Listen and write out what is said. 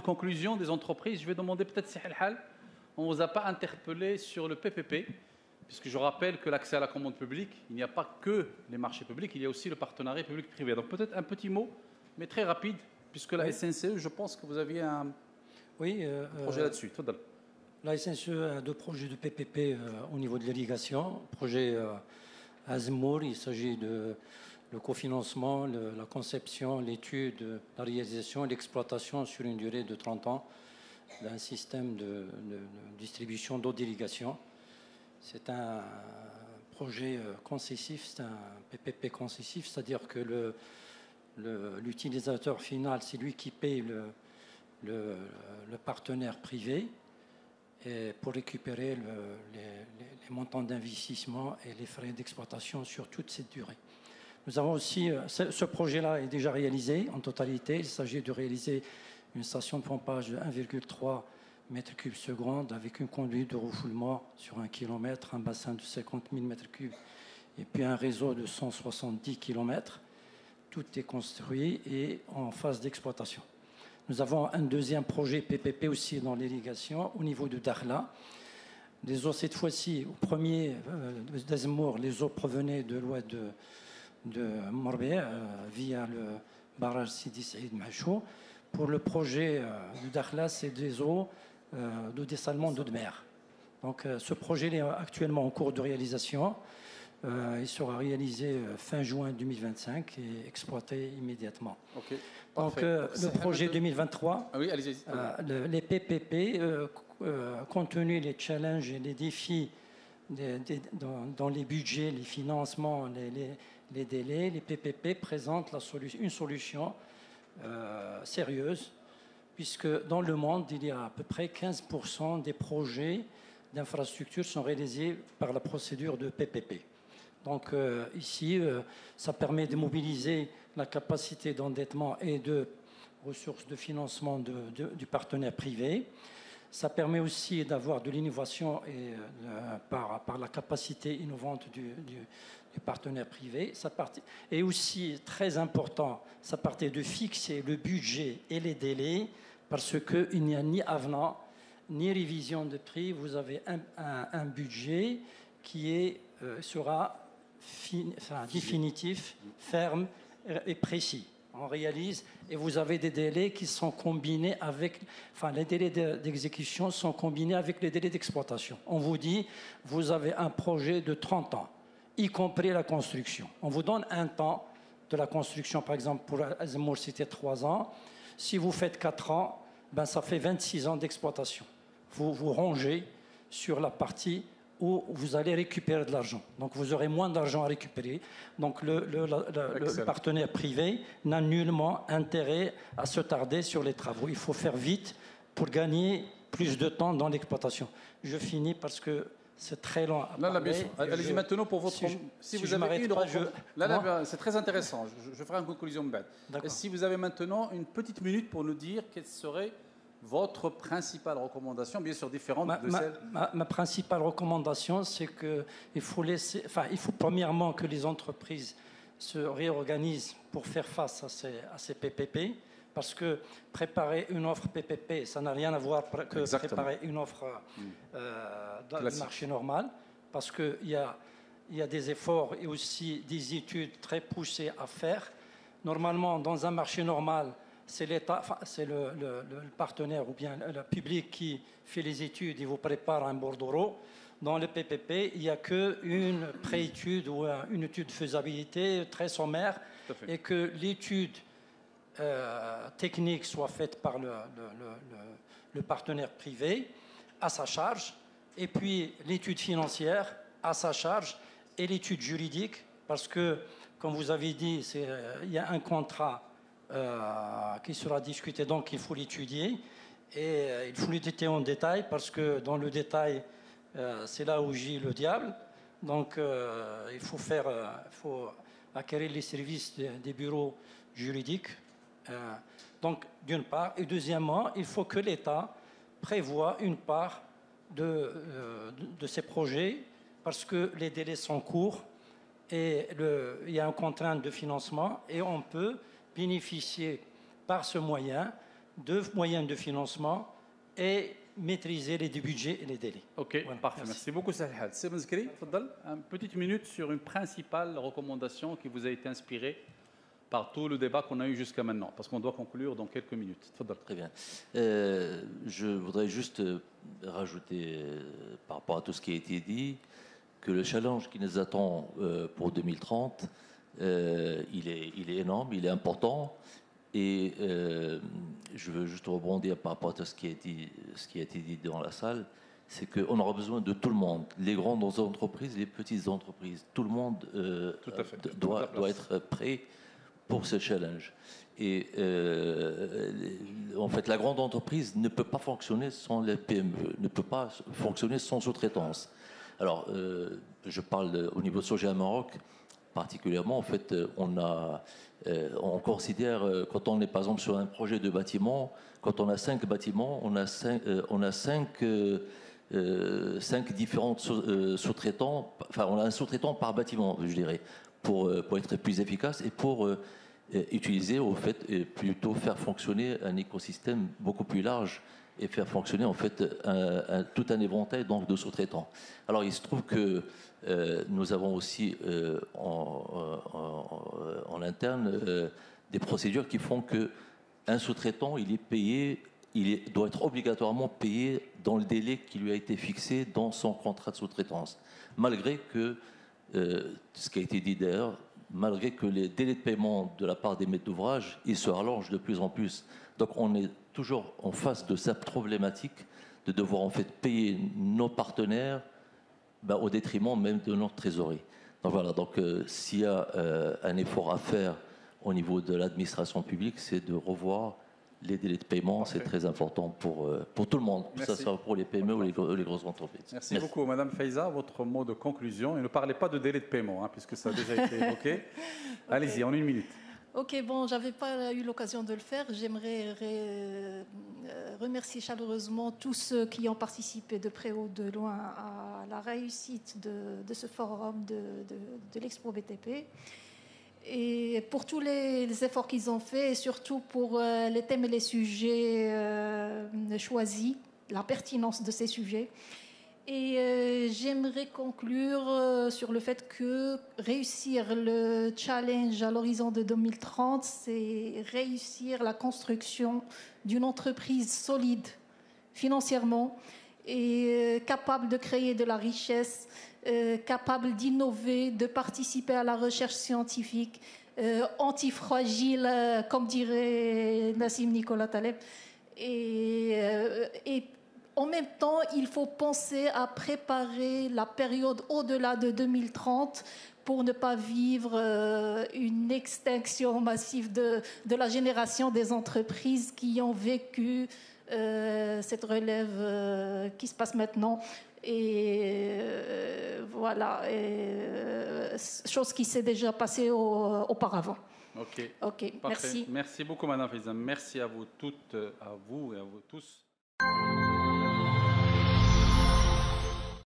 conclusion des entreprises. Je vais demander peut-être si Hal, on ne vous a pas interpellé sur le PPP, puisque je rappelle que l'accès à la commande publique, il n'y a pas que les marchés publics, il y a aussi le partenariat public-privé. Donc peut-être un petit mot, mais très rapide, puisque la SNCE, je pense que vous aviez un projet là-dessus. La SNCE a deux projets de PPP au niveau de l'irrigation. Projet Azmour, il s'agit de le cofinancement, la conception, l'étude, la réalisation et l'exploitation sur une durée de 30 ans d'un système de distribution d'eau d'irrigation. C'est un projet concessif, c'est un PPP concessif, c'est-à-dire que l'utilisateur final, c'est lui qui paye le partenaire privé et pour récupérer les montants d'investissement et les frais d'exploitation sur toute cette durée. Nous avons aussi, ce projet-là est déjà réalisé en totalité. Il s'agit de réaliser une station de pompage de 1,3 m3 seconde avec une conduite de refoulement sur 1 km, un bassin de 50 000 m3 et puis un réseau de 170 km. Tout est construit et en phase d'exploitation. Nous avons un deuxième projet PPP aussi dans l'irrigation au niveau de Dakhla. Les eaux, cette fois-ci, au premier d'Azmour, les eaux provenaient de l'ouest de Morbé via le barrage Sidi Saïd Mahchou. Pour le projet de Dakhla, c'est des eaux de dessalement d'eau de mer. Donc ce projet est actuellement en cours de réalisation. Il sera réalisé fin juin 2025 et exploité immédiatement. Okay. Donc le projet 2023, oui, les PPP, compte tenu des challenges et des défis dans les budgets, les financements, les délais, les PPP présentent une solution sérieuse, puisque dans le monde, il y a à peu près 15% des projets d'infrastructures sont réalisés par la procédure de PPP. Donc ici, ça permet de mobiliser la capacité d'endettement et de ressources de financement du partenaire privé. Ça permet aussi d'avoir de l'innovation par la capacité innovante du partenaire privé. Et aussi, très important, ça permet de fixer le budget et les délais parce qu'il n'y a ni avenant ni révision de prix. Vous avez un budget qui sera définitif, ferme et précis. On réalise et vous avez des délais qui sont combinés avec, les délais d'exécution sont combinés avec les délais d'exploitation. On vous dit, vous avez un projet de 30 ans, y compris la construction. On vous donne un temps de la construction, par exemple pour Azmour c'était 3 ans. Si vous faites 4 ans, ça fait 26 ans d'exploitation. Vous vous rongez sur la partie où vous allez récupérer de l'argent. Donc vous aurez moins d'argent à récupérer. Donc le partenaire privé n'a nullement intérêt à se tarder sur les travaux. Il faut faire vite pour gagner plus de temps dans l'exploitation. Je finis parce que c'est très long à parler. Allez-y maintenant pour votre... Si vous avez une... c'est très intéressant. Je ferai une conclusion. Si vous avez maintenant une petite minute pour nous dire quelle serait votre principale recommandation, bien sûr différente de celle... Ma principale recommandation, c'est qu'il faut premièrement que les entreprises se réorganisent pour faire face à ces PPP, parce que préparer une offre PPP, ça n'a rien à voir que préparer une offre dans le marché normal, parce qu'il y a des efforts et aussi des études très poussées à faire. Normalement, dans un marché normal, c'est l'État, c'est le partenaire ou bien le public qui fait les études et vous prépare un bordereau. Dans le PPP, il n'y a qu'une préétude ou une étude de faisabilité très sommaire et que l'étude technique soit faite par le partenaire privé à sa charge et puis l'étude financière à sa charge et l'étude juridique parce que, comme vous avez dit, il y a un contrat qui sera discuté, donc il faut l'étudier et il faut l'étudier en détail parce que dans le détail c'est là où gît le diable, donc il faut acquérir les services des bureaux juridiques, donc d'une part, et deuxièmement il faut que l'État prévoie une part de ces projets parce que les délais sont courts et il y a une contrainte de financement et on peut bénéficier par ce moyen de moyens de financement et maîtriser les budgets et les délais. Ok, Voilà, parfait. Merci beaucoup, Salihad. C'est Mzkri, une petite minute sur une principale recommandation qui vous a été inspirée par tout le débat qu'on a eu jusqu'à maintenant, parce qu'on doit conclure dans quelques minutes. Très bien. Je voudrais juste rajouter, par rapport à tout ce qui a été dit, que le challenge qui nous attend pour 2030, il est énorme, il est important. Et je veux juste rebondir par rapport à ce qui a été dit dans la salle, c'est qu'on aura besoin de tout le monde, les grandes entreprises, les petites entreprises. Tout le monde doit être prêt pour ce challenge. Et en fait, la grande entreprise ne peut pas fonctionner sans les PME, ne peut pas fonctionner sans sous-traitance. Alors, je parle au niveau de Sogea Maroc, particulièrement, en fait, on considère, quand on est par exemple sur un projet de bâtiment, quand on a 5 bâtiments, on a 5 différents sous-traitants, enfin on a un sous-traitant par bâtiment, je dirais, pour être plus efficace et pour utiliser, au fait, et plutôt faire fonctionner un écosystème beaucoup plus large et faire fonctionner en fait tout un éventail donc, de sous-traitants. Alors il se trouve que nous avons aussi en interne des procédures qui font que un sous-traitant il est payé, doit être obligatoirement payé dans le délai qui lui a été fixé dans son contrat de sous-traitance, malgré que ce qui a été dit d'ailleurs, malgré que les délais de paiement de la part des maîtres d'ouvrage ils se rallongent de plus en plus. Donc on est toujours en face de cette problématique de devoir en fait payer nos partenaires au détriment même de notre trésorerie. Donc voilà, donc s'il y a un effort à faire au niveau de l'administration publique, c'est de revoir les délais de paiement. C'est très important pour tout le monde, que ce soit pour les PME ou les grosses entreprises. Merci beaucoup. Madame Faiza, votre mot de conclusion. Et ne parlez pas de délai de paiement, hein, puisque ça a déjà été évoqué. Allez-y, en une minute. Ok, bon, j'avais pas eu l'occasion de le faire. J'aimerais remercier chaleureusement tous ceux qui ont participé de près ou de loin à la réussite de ce forum de l'Expo BTP. Et pour tous les efforts qu'ils ont faits, et surtout pour les thèmes et les sujets choisis, la pertinence de ces sujets. Et j'aimerais conclure sur le fait que réussir le challenge à l'horizon de 2030, c'est réussir la construction d'une entreprise solide financièrement et capable de créer de la richesse, capable d'innover, de participer à la recherche scientifique, antifragile, comme dirait Nassim Nicolas Taleb. Et en même temps, il faut penser à préparer la période au-delà de 2030 pour ne pas vivre une extinction massive de la génération des entreprises qui ont vécu cette relève qui se passe maintenant. Et voilà, chose qui s'est déjà passée auparavant. Ok, merci. Merci beaucoup, Madame Faiza. Merci à vous toutes, à vous et à vous tous.